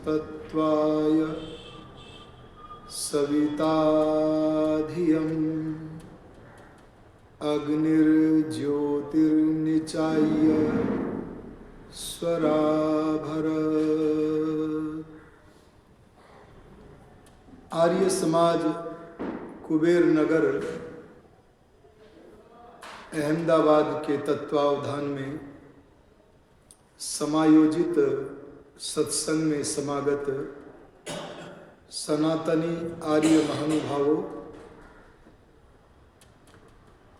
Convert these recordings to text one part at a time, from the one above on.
तत्त्वाय सविता धियम् अग्निर्ज्योतिर्निचाय्य स्वराभरत्। आर्य समाज कुबेर नगर अहमदाबाद के तत्वावधान में समायोजित सत्संग में समागत सनातनी आर्य महानुभावों,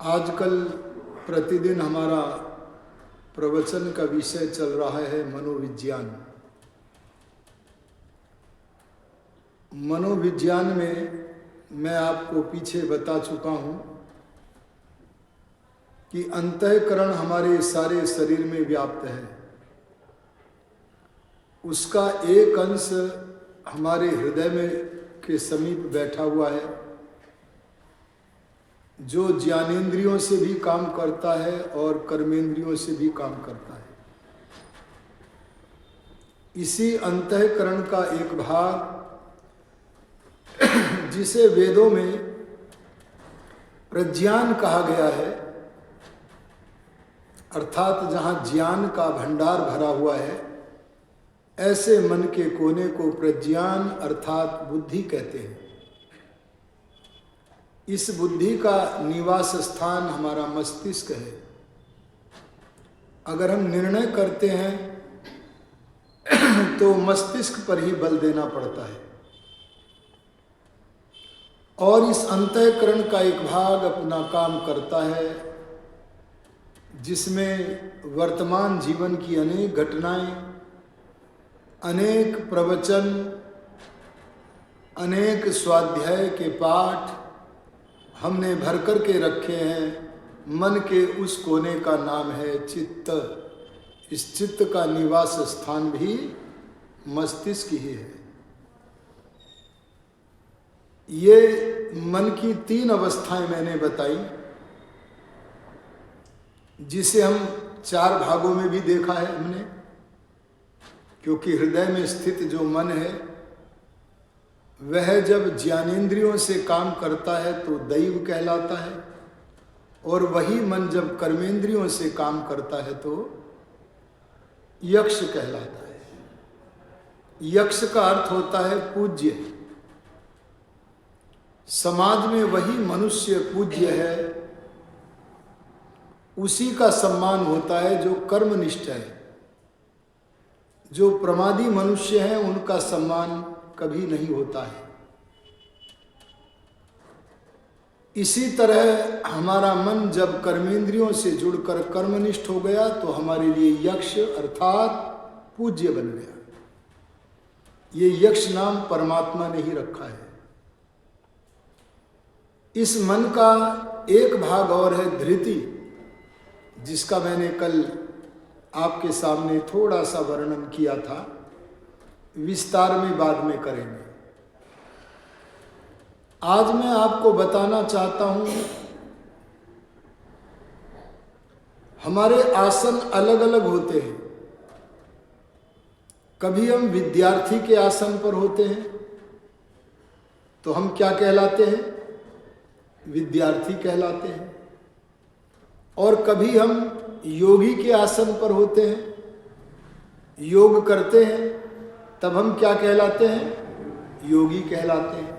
आजकल प्रतिदिन हमारा प्रवचन का विषय चल रहा है मनोविज्ञान। मनोविज्ञान में मैं आपको पीछे बता चुका हूँ कि अंतःकरण हमारे सारे शरीर में व्याप्त है। उसका एक अंश हमारे हृदय में के समीप बैठा हुआ है, जो ज्ञानेंद्रियों से भी काम करता है और कर्मेंद्रियों से भी काम करता है। इसी अंतःकरण का एक भाग जिसे वेदों में प्रज्ञान कहा गया है, अर्थात जहाँ ज्ञान का भंडार भरा हुआ है, ऐसे मन के कोने को प्रज्ञान अर्थात बुद्धि कहते हैं। इस बुद्धि का निवास स्थान हमारा मस्तिष्क है। अगर हम निर्णय करते हैं तो मस्तिष्क पर ही बल देना पड़ता है। और इस अंतःकरण का एक भाग अपना काम करता है, जिसमें वर्तमान जीवन की अनेक घटनाएं, अनेक प्रवचन, अनेक स्वाध्याय के पाठ हमने भर कर के रखे हैं। मन के उस कोने का नाम है चित्त। इस चित्त का निवास स्थान भी मस्तिष्क ही है। ये मन की 3 अवस्थाएं मैंने बताई, जिसे हम 4 भागों में भी देखा है हमने, क्योंकि हृदय में स्थित जो मन है वह जब ज्ञानेंद्रियों से काम करता है तो दैव कहलाता है, और वही मन जब कर्मेंद्रियों से काम करता है तो यक्ष कहलाता है। यक्ष का अर्थ होता है पूज्य। समाज में वही मनुष्य पूज्य है, उसी का सम्मान होता है जो कर्मनिष्ठ है। जो प्रमादी मनुष्य हैं उनका सम्मान कभी नहीं होता है। इसी तरह हमारा मन जब कर्मेंद्रियों से जुड़कर कर्मनिष्ठ हो गया तो हमारे लिए यक्ष अर्थात पूज्य बन गया। ये यक्ष नाम परमात्मा ने ही रखा है। इस मन का एक भाग और है धृति, जिसका मैंने कल आपके सामने थोड़ा सा वर्णन किया था। विस्तार में बाद में करेंगे। आज मैं आपको बताना चाहता हूं, हमारे आसन अलग अलग होते हैं। कभी हम विद्यार्थी के आसन पर होते हैं तो हम क्या कहलाते हैं? विद्यार्थी कहलाते हैं। और कभी हम योगी के आसन पर होते हैं, योग करते हैं, तब हम क्या कहलाते हैं? योगी कहलाते हैं।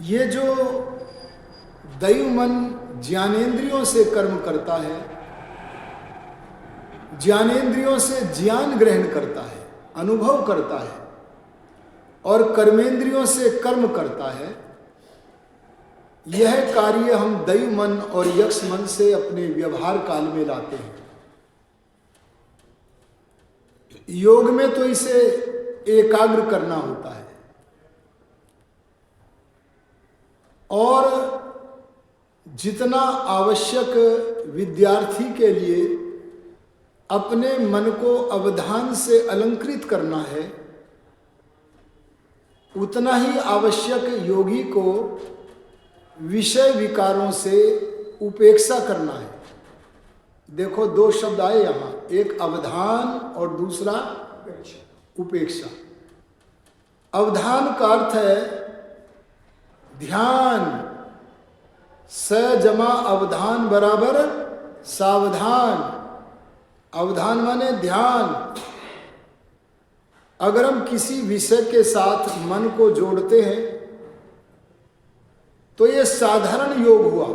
ये जो दैव मन ज्ञानेंद्रियों से कर्म करता है, ज्ञानेंद्रियों से ज्ञान ग्रहण करता है, अनुभव करता है, और कर्मेंद्रियों से कर्म करता है, यह कार्य हम दैव मन और यक्ष मन से अपने व्यवहार काल में लाते हैं। योग में तो इसे एकाग्र करना होता है, और जितना आवश्यक विद्यार्थी के लिए अपने मन को अवधान से अलंकृत करना है, उतना ही आवश्यक योगी को विषय विकारों से उपेक्षा करना है। देखो 2 शब्द आए यहाँ, एक अवधान और दूसरा उपेक्षा। अवधान का अर्थ है ध्यान। स जमा अवधान बराबर सावधान। अवधान माने ध्यान। अगर हम किसी विषय के साथ मन को जोड़ते हैं तो ये साधारण योग हुआ,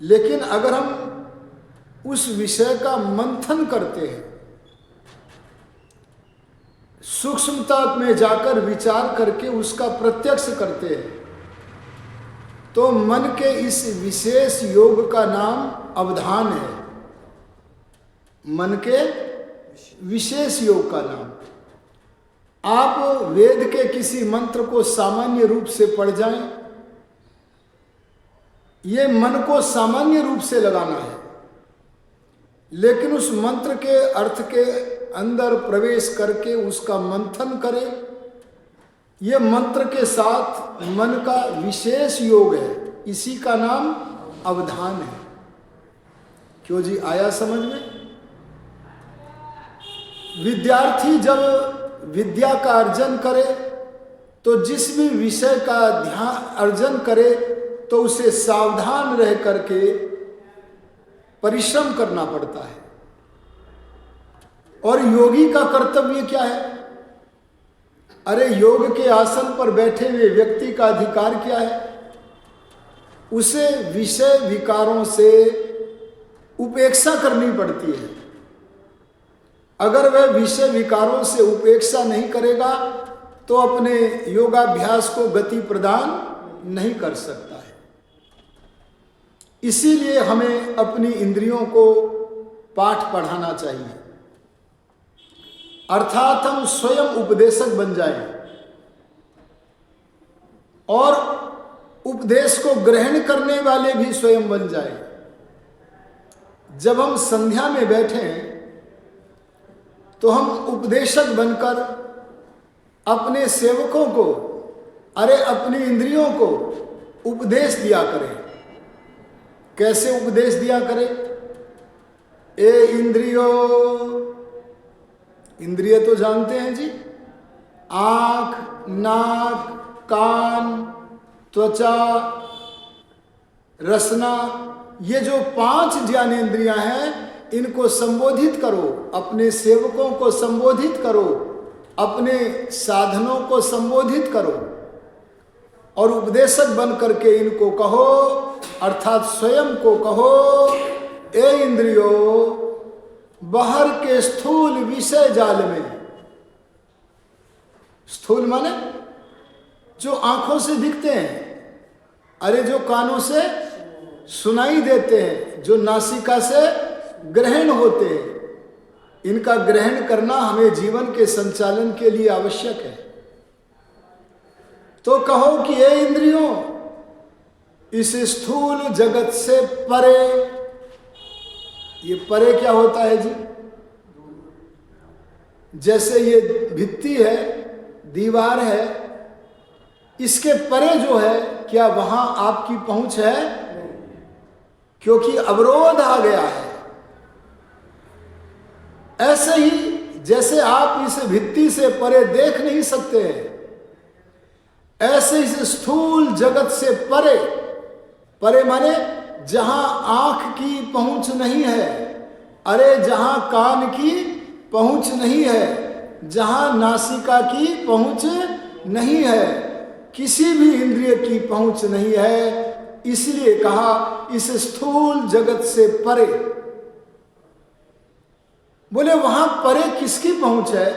लेकिन अगर हम उस विषय का मंथन करते हैं, सूक्ष्मता में जाकर विचार करके उसका प्रत्यक्ष करते हैं, तो मन के इस विशेष योग का नाम अवधान है। मन के विशेष योग का नाम। आप वेद के किसी मंत्र को सामान्य रूप से पढ़ जाएं, ये मन को सामान्य रूप से लगाना है, लेकिन उस मंत्र के अर्थ के अंदर प्रवेश करके उसका मंथन करें। ये मंत्र के साथ मन का विशेष योग है, इसी का नाम अवधान है। क्यों जी, आया समझ में? विद्यार्थी जब विद्या का अर्जन करे तो जिस भी विषय का ध्यान अर्जन करे तो उसे सावधान रह करके परिश्रम करना पड़ता है। और योगी का कर्तव्य क्या है? अरे योग के आसन पर बैठे हुए व्यक्ति का अधिकार क्या है? उसे विषय विकारों से उपेक्षा करनी पड़ती है। अगर वह विषय विकारों से उपेक्षा नहीं करेगा तो अपने योगाभ्यास को गति प्रदान नहीं कर सकता है। इसीलिए हमें अपनी इंद्रियों को पाठ पढ़ाना चाहिए, अर्थात हम स्वयं उपदेशक बन जाएं और उपदेश को ग्रहण करने वाले भी स्वयं बन जाएं। जब हम संध्या में बैठें तो हम उपदेशक बनकर अपने सेवकों को, अरे अपनी इंद्रियों को उपदेश दिया करें। कैसे उपदेश दिया करें? ए इंद्रियों, इंद्रिय तो जानते हैं जी, आंख, नाक, कान, त्वचा, रसना, ये जो 5 ज्ञानेंद्रियां हैं, इनको संबोधित करो, अपने सेवकों को संबोधित करो, अपने साधनों को संबोधित करो और उपदेशक बन करके इनको कहो, अर्थात स्वयं को कहो, ए इंद्रियों, बाहर के स्थूल विषय जाल में, स्थूल माने जो आंखों से दिखते हैं, अरे जो कानों से सुनाई देते हैं, जो नासिका से ग्रहण होते हैं, इनका ग्रहण करना हमें जीवन के संचालन के लिए आवश्यक है। तो कहो कि ये इंद्रियों, इस स्थूल जगत से परे, ये परे क्या होता है जी? जैसे ये भित्ति है, दीवार है, इसके परे जो है, क्या वहां आपकी पहुंच है? क्योंकि अवरोध आ गया है। ऐसे ही जैसे आप इस भित्ति से परे देख नहीं सकते हैं, ऐसे इस स्थूल जगत से परे, परे माने जहां आंख की पहुंच नहीं है, अरे जहां कान की पहुंच नहीं है, जहां नासिका की पहुंच नहीं है, किसी भी इंद्रिय की पहुंच नहीं है, इसलिए कहा इस स्थूल जगत से परे। बोले वहां परे किसकी पहुंच है?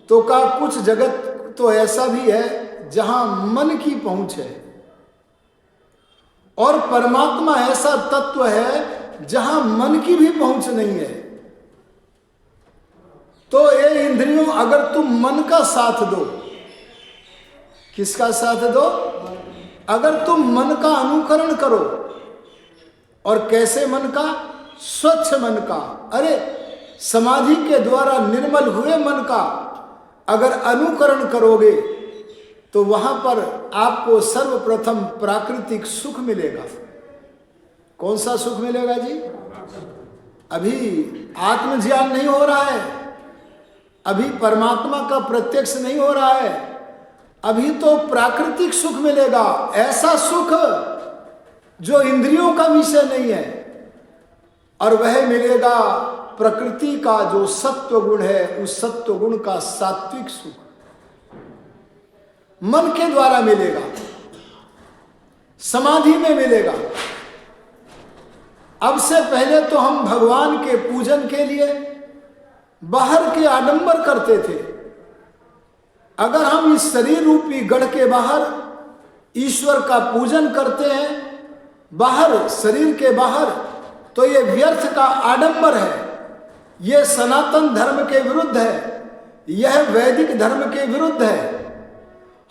तो कहा कुछ जगत तो ऐसा भी है जहां मन की पहुंच है, और परमात्मा ऐसा तत्व है जहां मन की भी पहुंच नहीं है। तो ये इंद्रियों, अगर तुम मन का साथ दो, किसका साथ दो? अगर तुम मन का अनुकरण करो, और कैसे मन का? स्वच्छ मन का, अरे समाधि के द्वारा निर्मल हुए मन का अगर अनुकरण करोगे तो वहां पर आपको सर्वप्रथम प्राकृतिक सुख मिलेगा। कौन सा सुख मिलेगा जी? अभी आत्मज्ञान नहीं हो रहा है, अभी परमात्मा का प्रत्यक्ष नहीं हो रहा है, अभी तो प्राकृतिक सुख मिलेगा, ऐसा सुख जो इंद्रियों का विषय नहीं है, और वह मिलेगा प्रकृति का जो सत्व गुण है, उस सत्व गुण का सात्विक सुख मन के द्वारा मिलेगा, समाधि में मिलेगा। अब से पहले तो हम भगवान के पूजन के लिए बाहर के आडंबर करते थे। अगर हम इस शरीर रूपी गढ़ के बाहर ईश्वर का पूजन करते हैं, बाहर, शरीर के बाहर, तो ये व्यर्थ का आडंबर है, ये सनातन धर्म के विरुद्ध है, यह वैदिक धर्म के विरुद्ध है।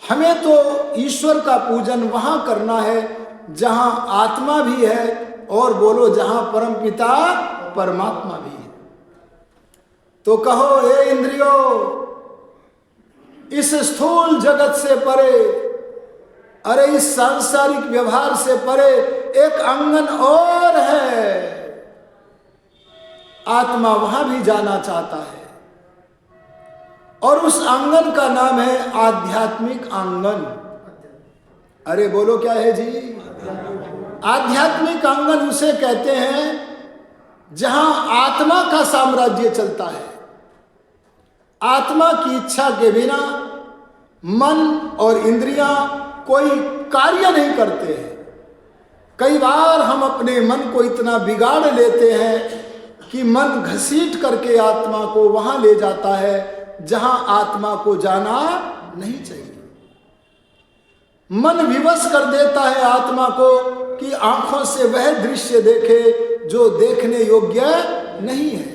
हमें तो ईश्वर का पूजन वहां करना है जहां आत्मा भी है, और बोलो जहां परमपिता परमात्मा भी है। तो कहो हे इंद्रियों, इस स्थूल जगत से परे, अरे इस सांसारिक व्यवहार से परे एक आंगन और है, आत्मा वहां भी जाना चाहता है, और उस आंगन का नाम है आध्यात्मिक आंगन। अरे बोलो क्या है जी? आध्यात्मिक आंगन उसे कहते हैं जहां आत्मा का साम्राज्य चलता है। आत्मा की इच्छा के बिना मन और इंद्रियां कोई कार्य नहीं करते हैं। कई बार हम अपने मन को इतना बिगाड़ लेते हैं कि मन घसीट करके आत्मा को वहां ले जाता है जहां आत्मा को जाना नहीं चाहिए। मन विवश कर देता है आत्मा को कि आंखों से वह दृश्य देखे जो देखने योग्य नहीं है,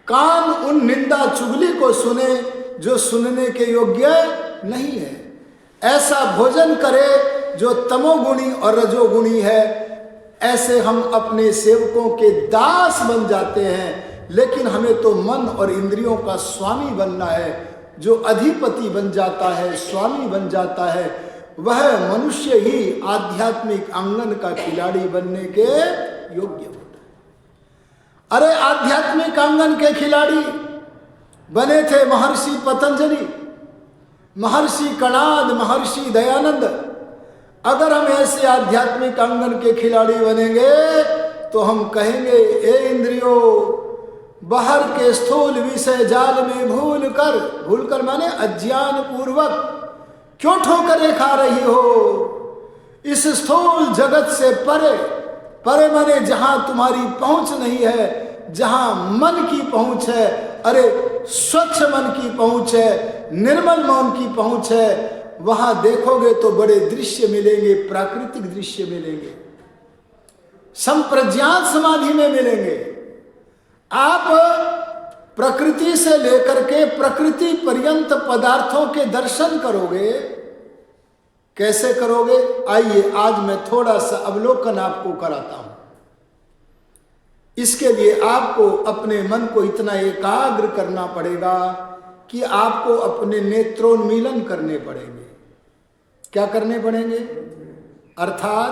कान उन निंदा चुगली को सुने जो सुनने के योग्य नहीं है, ऐसा भोजन करे जो तमोगुणी और रजोगुणी है। ऐसे हम अपने सेवकों के दास बन जाते हैं। लेकिन हमें तो मन और इंद्रियों का स्वामी बनना है। जो अधिपति बन जाता है, स्वामी बन जाता है, वह मनुष्य ही आध्यात्मिक आंगन का खिलाड़ी बनने के योग्य होता है। अरे आध्यात्मिक आंगन के खिलाड़ी बने थे महर्षि पतंजलि, महर्षि कणाद, महर्षि दयानंद। अगर हम ऐसे आध्यात्मिक आंगन के खिलाड़ी बनेंगे तो हम कहेंगे, ए इंद्रियों, बाहर के स्थूल विषय जाल में भूल कर माने अज्ञान पूर्वक क्यों ठोकरें खा रही हो? इस स्थूल जगत से परे, परे माने जहां तुम्हारी पहुंच नहीं है, जहां मन की पहुंच है, अरे स्वच्छ मन की पहुंच है, निर्मल मन की पहुंच है, वहां देखोगे तो बड़े दृश्य मिलेंगे, प्राकृतिक दृश्य मिलेंगे, संप्रज्ञात समाधि में मिलेंगे। आप प्रकृति से लेकर के प्रकृति पर्यंत पदार्थों के दर्शन करोगे। कैसे करोगे? आइए आज मैं थोड़ा सा अवलोकन आपको कराता हूं। इसके लिए आपको अपने मन को इतना एकाग्र करना पड़ेगा कि आपको अपने नेत्रोन्मीलन करने पड़ेंगे। क्या करने पड़ेंगे? अर्थात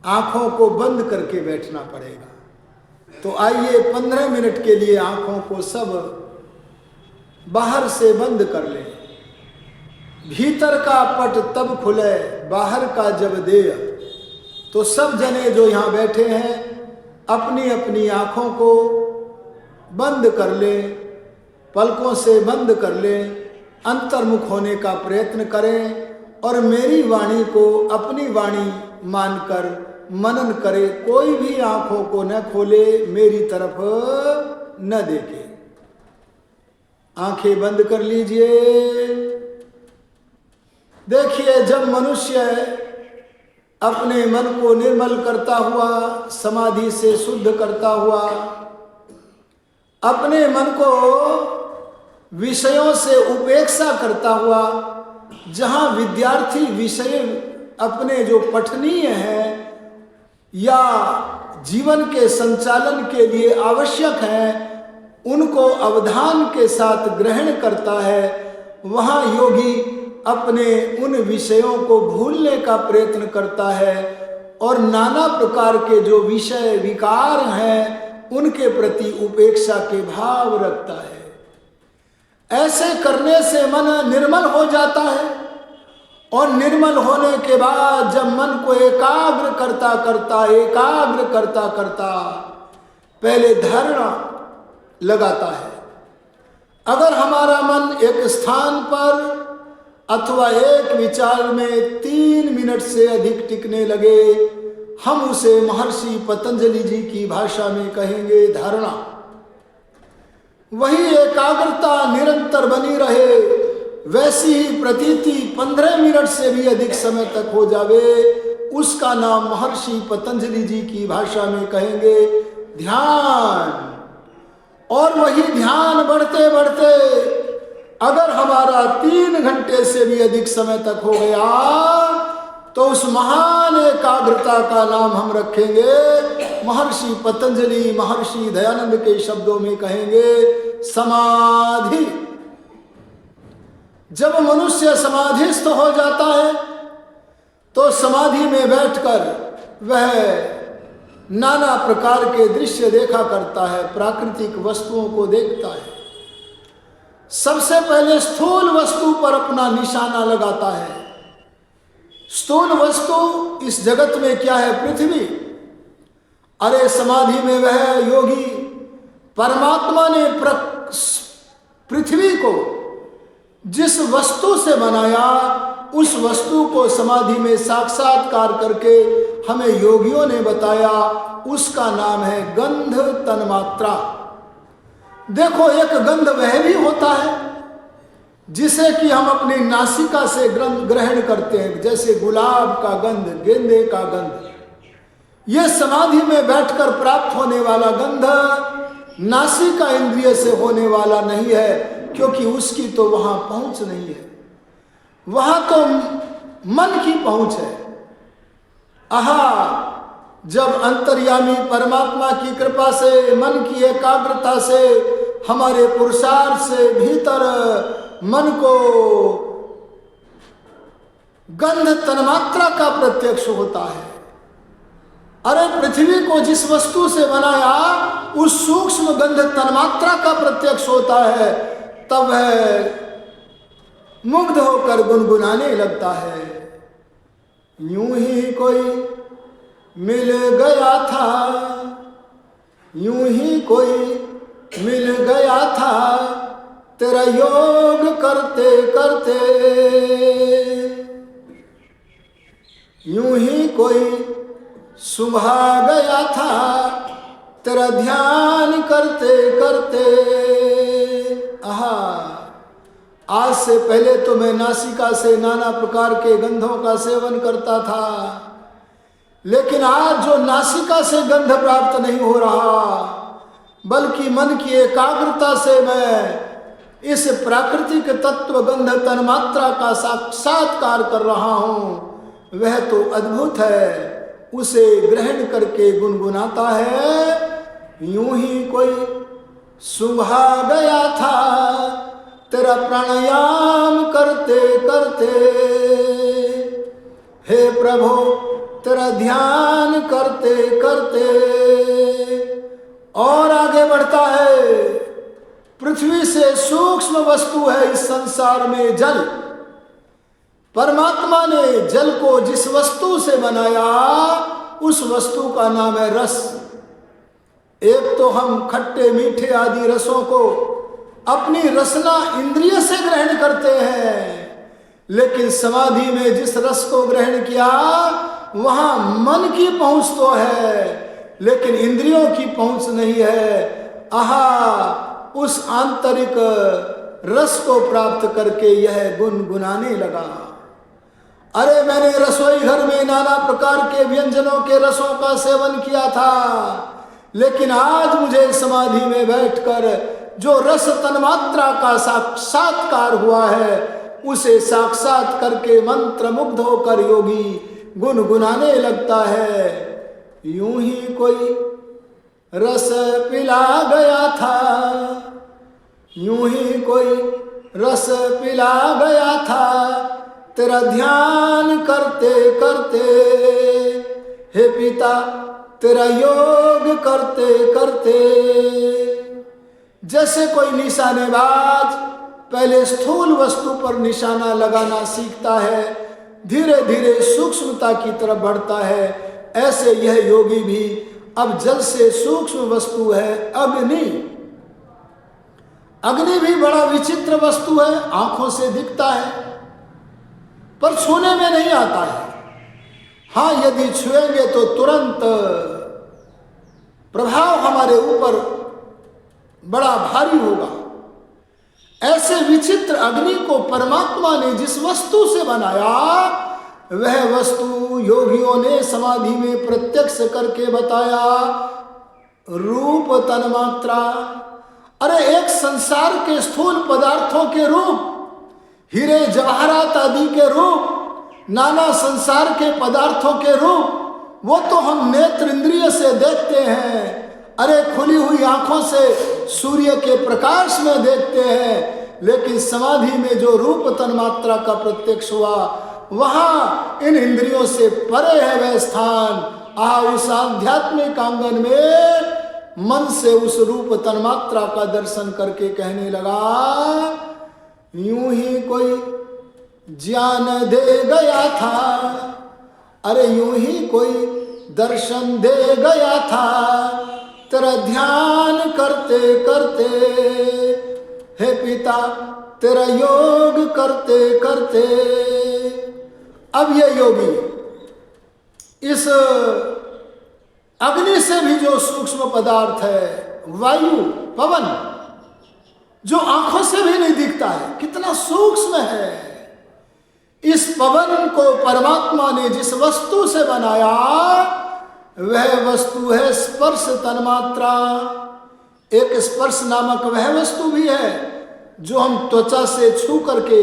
आंखों को बंद करके बैठना पड़ेगा। तो आइए 15 मिनट के लिए आंखों को सब बाहर से बंद कर लें। भीतर का पट तब खुले बाहर का जब देय। तो सब जने जो यहाँ बैठे हैं अपनी अपनी आंखों को बंद कर लें, पलकों से बंद कर लें, अंतर्मुख होने का प्रयत्न करें और मेरी वाणी को अपनी वाणी मानकर मनन करे। कोई भी आंखों को न खोले, मेरी तरफ न देखे। आंखें बंद कर लीजिए। देखिए, जब मनुष्य अपने मन को निर्मल करता हुआ, समाधि से शुद्ध करता हुआ, अपने मन को विषयों से उपेक्षा करता हुआ, जहां विद्यार्थी विषय अपने जो पठनीय है या जीवन के संचालन के लिए आवश्यक है, उनको अवधान के साथ ग्रहण करता है, वहाँ योगी अपने उन विषयों को भूलने का प्रयत्न करता है और नाना प्रकार के जो विषय विकार हैं उनके प्रति उपेक्षा के भाव रखता है। ऐसे करने से मन निर्मल हो जाता है और निर्मल होने के बाद जब मन को एकाग्र करता पहले धारणा लगाता है। अगर हमारा मन एक स्थान पर अथवा एक विचार में 3 मिनट से अधिक टिकने लगे, हम उसे महर्षि पतंजलि जी की भाषा में कहेंगे धारणा। वही एकाग्रता निरंतर बनी रहे, वैसी ही प्रतीति 15 मिनट से भी अधिक समय तक हो जावे, उसका नाम महर्षि पतंजलि जी की भाषा में कहेंगे ध्यान। और वही ध्यान बढ़ते बढ़ते अगर हमारा 3 घंटे से भी अधिक समय तक हो गया तो उस महान एकाग्रता का नाम हम रखेंगे महर्षि पतंजलि, महर्षि दयानंद के शब्दों में कहेंगे समाधि। जब मनुष्य समाधिस्थ हो जाता है तो समाधि में बैठकर वह नाना प्रकार के दृश्य देखा करता है, प्राकृतिक वस्तुओं को देखता है। सबसे पहले स्थूल वस्तु पर अपना निशाना लगाता है। स्थूल वस्तु इस जगत में क्या है? पृथ्वी। अरे समाधि में वह योगी परमात्मा ने पृथ्वी को जिस वस्तु से बनाया, उस वस्तु को समाधि में साक्षात्कार करके हमें योगियों ने बताया, उसका नाम है गंध तन्मात्रा। देखो, एक गंध वह भी होता है जिसे कि हम अपनी नासिका से ग्रहण करते हैं, जैसे गुलाब का गंध, गेंदे का गंध। यह समाधि में बैठकर प्राप्त होने वाला गंध नासिका इंद्रिय से होने वाला नहीं है, क्योंकि उसकी तो वहां पहुंच नहीं है, वहां तो मन की पहुंच है। आहा, जब अंतर्यामी परमात्मा की कृपा से, मन की एकाग्रता से, हमारे पुरुषार्थ से भीतर मन को गंध तन्मात्रा का प्रत्यक्ष होता है। अरे पृथ्वी को जिस वस्तु से बनाया, उस सूक्ष्म गंध तन्मात्रा का प्रत्यक्ष होता है, तब वह मुग्ध होकर गुनगुनाने लगता है। यूं ही कोई मिल गया था, यूं ही कोई मिल गया था, तेरा योग करते करते। यूं ही कोई सुभा गया था, तेरा ध्यान करते करते। आहा, आज से पहले तो मैं नासिका से नाना प्रकार के गंधों का सेवन करता था, लेकिन आज जो नासिका से गंध प्राप्त नहीं हो रहा, बल्कि मन की एकाग्रता से मैं इस प्राकृतिक तत्व गंध तन्मात्रा का साक्षात्कार कर रहा हूं, वह तो अद्भुत है। उसे ग्रहण करके गुनगुनाता है। यूं ही कोई सुभा गया था, तेरा प्राणायाम करते करते। हे प्रभु, तेरा ध्यान करते करते। और आगे बढ़ता है। पृथ्वी से सूक्ष्म वस्तु है इस संसार में जल। परमात्मा ने जल को जिस वस्तु से बनाया, उस वस्तु का नाम है रस। एक तो हम खट्टे मीठे आदि रसों को अपनी रसना इंद्रिय से ग्रहण करते हैं, लेकिन समाधि में जिस रस को ग्रहण किया, वहां मन की पहुंच तो है, लेकिन इंद्रियों की पहुंच नहीं है। आहा, उस आंतरिक रस को प्राप्त करके यह गुनगुनाने लगा। अरे मैंने रसोई घर में नाना प्रकार के व्यंजनों के रसों का सेवन किया था, लेकिन आज मुझे समाधि में बैठकर जो रस तन्मात्रा का साक्षात्कार हुआ है, उसे साक्षात करके मंत्र मुग्ध होकर योगी गुनगुनाने लगता है। यूं ही कोई रस पिला गया था, यूं ही कोई रस पिला गया था, तेरा ध्यान करते करते। हे पिता, तेरा योग करते करते। जैसे कोई निशानेबाज पहले स्थूल वस्तु पर निशाना लगाना सीखता है, धीरे धीरे सूक्ष्मता की तरफ बढ़ता है। ऐसे यह योगी भी अब जल से सूक्ष्म वस्तु है अग्नि। अग्नि भी बड़ा विचित्र वस्तु है, आंखों से दिखता है पर छूने में नहीं आता है। हाँ, यदि छुएंगे तो तुरंत प्रभाव हमारे ऊपर बड़ा भारी होगा। ऐसे विचित्र अग्नि को परमात्मा ने जिस वस्तु से बनाया, वह वस्तु योगियों ने समाधि में प्रत्यक्ष करके बताया, रूप तन्मात्रा। अरे एक संसार के स्थूल पदार्थों के रूप, हीरे जवाहरात आदि के रूप, नाना संसार के पदार्थों के रूप, वो तो हम नेत्र इंद्रिय से देखते हैं। अरे खुली हुई आंखों से सूर्य के प्रकाश में देखते हैं, लेकिन समाधि में जो रूप तन्मात्रा का प्रत्यक्ष हुआ, वहां इन इंद्रियों से परे है वह स्थान। उस आध्यात्मिक आंगन में मन से उस रूप तन्मात्रा का दर्शन करके कहने लगा, यूं ही कोई ज्ञान दे गया था, अरे यूं ही कोई दर्शन दे गया था, तेरा ध्यान करते करते, हे पिता तेरा योग करते करते। अब ये योगी इस अग्नि से भी जो सूक्ष्म पदार्थ है, वायु, पवन, जो आंखों से भी नहीं दिखता है, कितना सूक्ष्म है, इस पवन को परमात्मा ने जिस वस्तु से बनाया, वह वस्तु है स्पर्श तन्मात्रा। एक स्पर्श नामक वह वस्तु भी है जो हम त्वचा से छू करके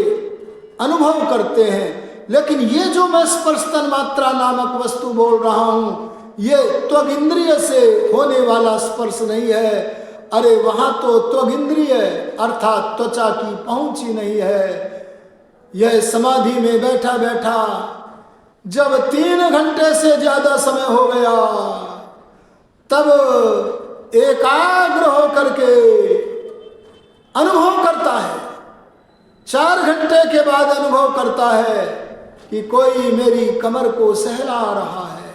अनुभव करते हैं, लेकिन ये जो मैं स्पर्श तन्मात्रा नामक वस्तु बोल रहा हूं, ये त्वग इंद्रिय से होने वाला स्पर्श नहीं है। अरे वहां तो त्वग इंद्रिय अर्थात त्वचा की पहुंच ही नहीं है। यह समाधि में बैठा बैठा जब 3 घंटे से ज्यादा समय हो गया, तब एकाग्र होकर के अनुभव करता है। 4 घंटे के बाद अनुभव करता है कि कोई मेरी कमर को सहला रहा है।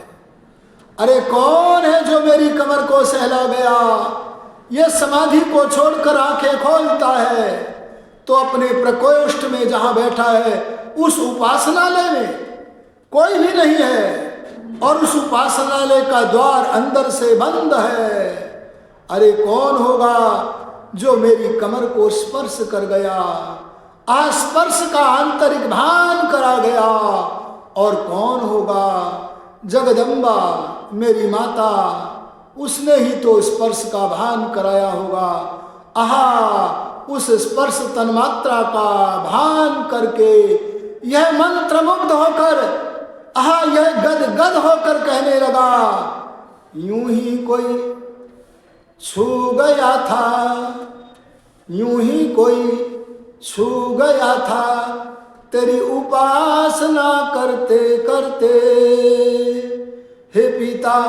अरे कौन है जो मेरी कमर को सहला गया? ये समाधि को छोड़कर आंखें खोलता है तो अपने प्रकोष्ठ में जहां बैठा है उस उपासनालय में कोई भी नहीं है और उस उपासनालय का द्वार अंदर से बंद है। अरे कौन होगा जो मेरी कमर को स्पर्श कर गया, स्पर्श का आंतरिक भान करा गया? और कौन होगा? जगदम्बा मेरी माता, उसने ही तो स्पर्श का भान कराया होगा। उस स्पर्श तन्मात्रा का भान करके यह मंत्र मुग्ध होकर, यह गदगद होकर कहने लगा, यूं ही कोई छू गया था, यूं ही कोई छू गया था, तेरी उपासना करते करते, हे पिता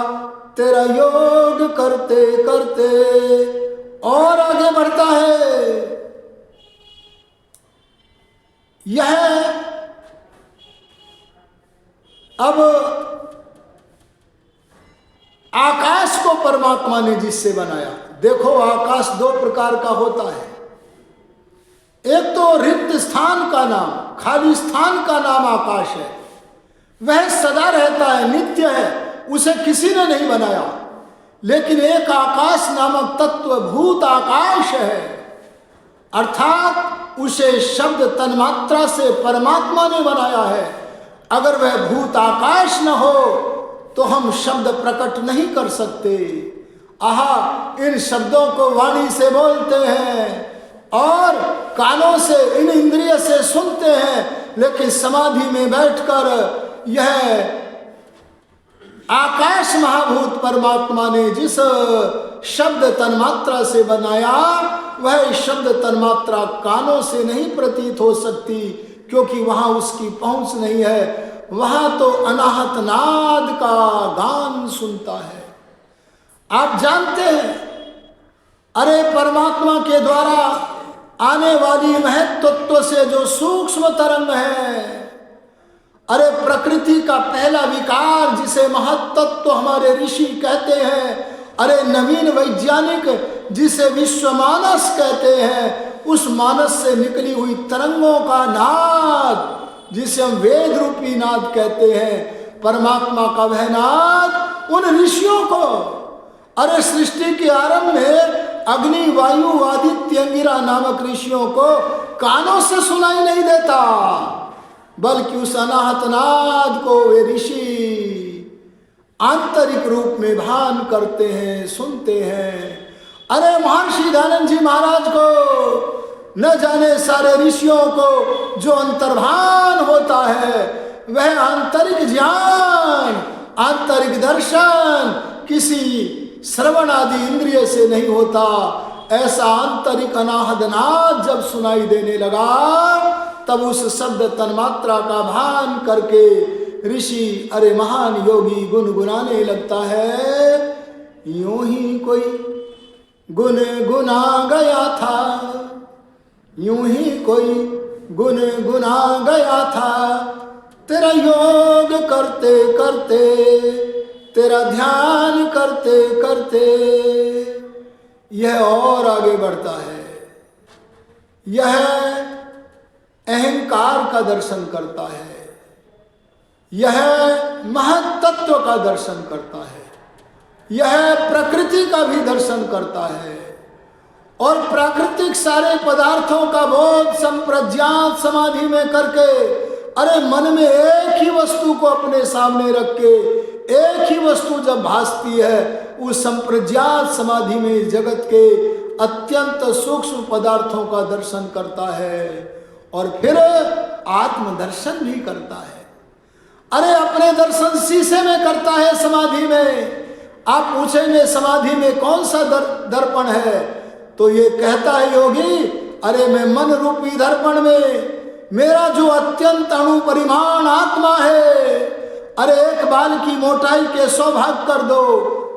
तेरा योग करते करते। और आगे बढ़ता है। यह अब आकाश को परमात्मा ने जिससे बनाया, देखो आकाश 2 प्रकार का होता है। एक तो रिक्त स्थान का नाम, खाली स्थान का नाम आकाश है, वह सदा रहता है, नित्य है, उसे किसी ने नहीं बनाया। लेकिन एक आकाश नामक तत्व भूत आकाश है, अर्थात उसे शब्द तन्मात्रा से परमात्मा ने बनाया है। अगर वह भूत आकाश न हो तो हम शब्द प्रकट नहीं कर सकते। इन शब्दों को वाणी से बोलते हैं और कानों से, इन इंद्रिय से सुनते हैं, लेकिन समाधि में बैठकर यह आकाश महाभूत परमात्मा ने जिस शब्द तन्मात्रा से बनाया, वह शब्द तन्मात्रा कानों से नहीं प्रतीत हो सकती, क्योंकि वहां उसकी पहुंच नहीं है। वहां तो अनाहत नाद का गान सुनता है। आप जानते हैं, अरे परमात्मा के द्वारा आने वाली महत्त्व से जो सूक्ष्म तरंग है, अरे प्रकृति का पहला विकार जिसे महत्त्व हमारे ऋषि कहते हैं, अरे नवीन वैज्ञानिक जिसे विश्व मानस कहते हैं, उस मानस से निकली हुई तरंगों का नाद जिसे हम वेद रूपी नाद कहते हैं, परमात्मा का वह नाद उन ऋषियों को, अरे सृष्टि के आरंभ में अग्नि वायु आदित्य अंगिरा नामक ऋषियों को कानों से सुनाई नहीं देता, बल्कि उस अनाहत नाद को वे ऋषि आंतरिक रूप में भान करते हैं, सुनते हैं। अरे महर्षि दयानंद जी महाराज को न जाने सारे ऋषियों को जो अंतर्भान होता है, वह आंतरिक ज्ञान, आंतरिक दर्शन किसी श्रवण आदि इंद्रिय से नहीं होता। ऐसा आंतरिक अनाहत नाद जब सुनाई देने लगा, तब उस शब्द तन्मात्रा का भान करके ऋषि, अरे महान योगी गुनगुनाने लगता है, यूं ही कोई गुनगुना गया था, यूं ही कोई गुनगुना गया था, तेरा योग करते करते, तेरा ध्यान करते करते। यह और आगे बढ़ता है, यह अहंकार का दर्शन करता है, यह महत्त्व का दर्शन करता है, यह प्रकृति का भी दर्शन करता है, और प्राकृतिक सारे पदार्थों का बोध संप्रज्ञात समाधि में करके, अरे मन में एक ही वस्तु को अपने सामने रख के, एक ही वस्तु जब भासती है, उस संप्रज्ञात समाधि में जगत के अत्यंत सूक्ष्म पदार्थों का दर्शन करता है, और फिर आत्मदर्शन भी करता है। अरे अपने दर्शन शीशे में करता है समाधि में। आप पूछेंगे समाधि में कौन सा दर्पण है, तो ये कहता है योगी, अरे मैं मन रूपी दर्पण में मेरा जो अत्यंत अणु परिमाण आत्मा है, अरे एक बाल की मोटाई के 100 भाग कर दो,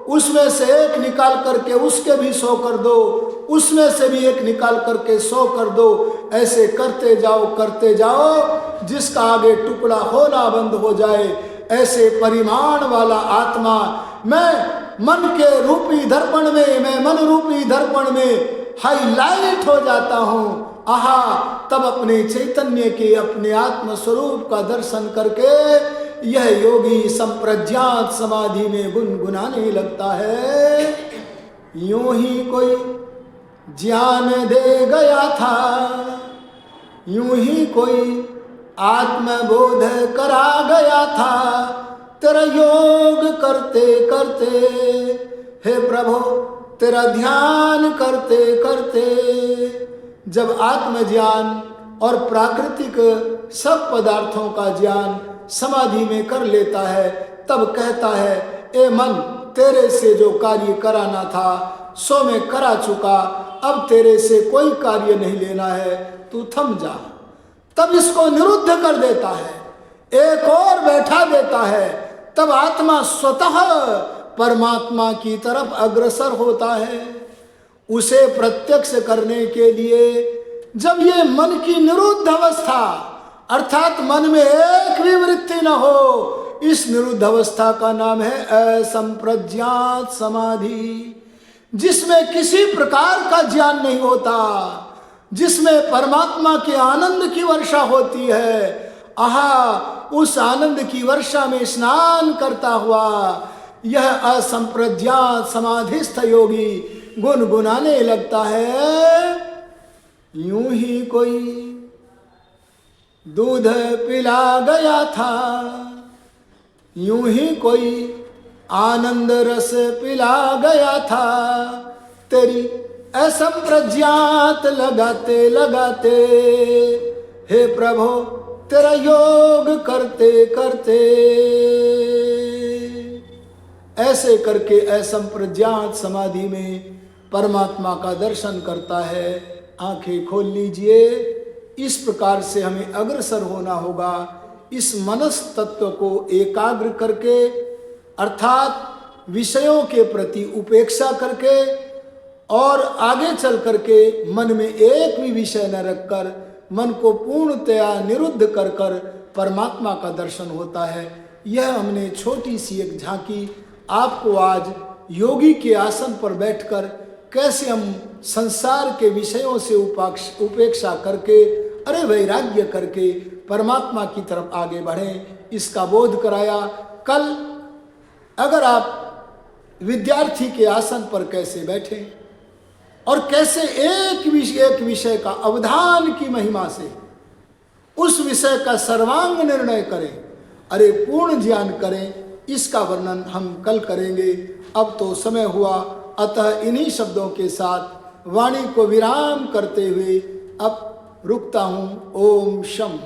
उसमें से एक निकाल करके उसके भी 100 कर दो, उसमें से भी एक निकाल करके 100 कर दो, ऐसे करते जाओ, जिसका आगे टुकड़ा होना बंद हो जाए, ऐसे परिमाण वाला आत्मा मैं मन के रूपी दर्पण में, मैं मन रूपी दर्पण में हाईलाइट हो जाता हूँ। आहा, तब अपने चैतन्य के, अपने आत्म स्वरूप का दर्शन करके यह योगी संप्रज्ञात समाधि में गुनगुनाने लगता है, यूं ही कोई ज्ञान दे गया था, यूं ही कोई आत्मबोध करा गया था, तेरा योग करते करते, हे प्रभु तेरा ध्यान करते करते। जब आत्मज्ञान और प्राकृतिक सब पदार्थों का ज्ञान समाधि में कर लेता है, तब कहता है, ए मन, तेरे से जो कार्य कराना था सो मैं करा चुका, अब तेरे से कोई कार्य नहीं लेना है, तू थम जा। तब इसको निरुद्ध कर देता है, एक और बैठा देता है, तब आत्मा स्वतः परमात्मा की तरफ अग्रसर होता है। उसे प्रत्यक्ष करने के लिए जब ये मन की निरुद्ध अवस्था, अर्थात मन में एक भी वृत्ति न हो, इस निरुद्ध अवस्था का नाम है असंप्रज्ञात समाधि, जिसमें किसी प्रकार का ज्ञान नहीं होता, जिसमें परमात्मा के आनंद की वर्षा होती है। आहा, उस आनंद की वर्षा में स्नान करता हुआ यह असंप्रज्ञात समाधिस्थ योगी गुनगुनाने लगता है, यूं ही कोई दूध पिला गया था, यूं ही कोई आनंद रस पिला गया था, तेरी असंप्रज्ञात लगाते लगाते, हे प्रभु तेरा योग करते करते। ऐसे करके असंप्रज्ञात समाधि में परमात्मा का दर्शन करता है। आंखें खोल लीजिए। इस प्रकार से हमें अग्रसर होना होगा, इस मनस तत्व को एकाग्र करके, अर्थात विषयों के प्रति उपेक्षा करके और आगे चल करके मन में एक भी विषय न रखकर मन को पूर्णतया निरुद्ध कर कर परमात्मा का दर्शन होता है। यह हमने छोटी सी एक झांकी आपको आज योगी के आसन पर बैठकर कैसे हम संसार के विषयों से उपेक्षा करके, अरे वैराग्य करके परमात्मा की तरफ आगे बढ़ें, इसका बोध कराया। कल अगर आप विद्यार्थी के आसन पर कैसे बैठे और कैसे एक विषय का अवधान की महिमा से उस विषय का सर्वांग निर्णय करें, अरे पूर्ण ज्ञान करें, इसका वर्णन हम कल करेंगे। अब तो समय हुआ, अतः इन्हीं शब्दों के साथ वाणी को विराम करते हुए अब रुकता हूँ। ओम शम।